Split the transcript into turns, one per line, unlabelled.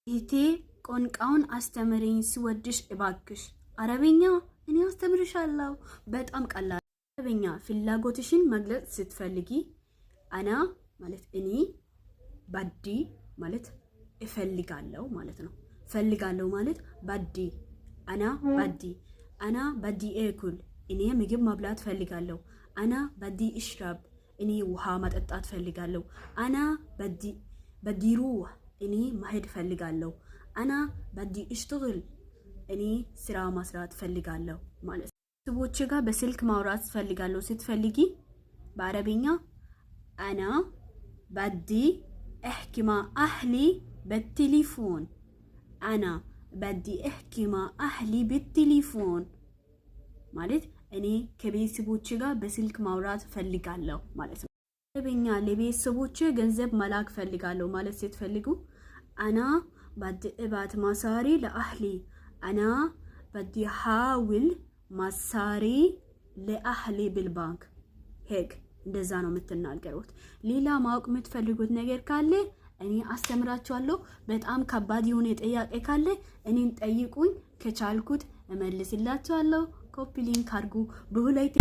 እህቴ ቋንቋውን አስተምሪኝ ስወድሽ እባክሽ። አረብኛ እኔ አስተምርሻለሁ። በጣም ቀላል አረብኛ። ፍላጎትሽን መግለጽ ስትፈልጊ አና ማለት እኔ፣ ባዲ ማለት እፈልጋለሁ ማለት ነው። ፈልጋለሁ ማለት ባዲ፣ አና ባዲ እኩል እኔ ምግብ መብላት ፈልጋለሁ። አና ባዲ እሽራብ እኔ ውሃ መጠጣት ፈልጋለሁ። አና ባዲ ሩህ እኔ መሄድ ፈልጋለሁ። አና ባዲ እሽትግል እኔ ስራ መስራት ፈልጋለሁ ማለት ነው። ሰዎች ጋር በስልክ ማውራት ፈልጋለሁ ስትፈልጊ በአረብኛ አና ባዲ እሕኪ ማ አህሊ በቴሌፎን፣ አና ባዲ እሕኪ ማ አህሊ በቴሌፎን ማለት እኔ ከቤተሰቦቼ ጋር በስልክ ማውራት ፈልጋለሁ ማለት ነው። አረብኛ ለቤተሰቦቼ ገንዘብ መላክ ፈልጋለሁ ማለት ስትፈልጉ አና ባዲ እባት ማሳሪ ለአህሊ፣ አና ባዲ ሐውል ማሳሪ ለአህሊ بالبنك ሄክ እንደዛ ነው የምትናገሩት። ሌላ ማወቅ የምትፈልጉት ነገር ካለ እኔ አስተምራችኋለሁ። በጣም ከባድ የሆነ ጥያቄ ካለ እኔን ጠይቁኝ፣ ከቻልኩት እመልስላችኋለሁ። ኮፒ ሊንክ አድርጉ በሁለት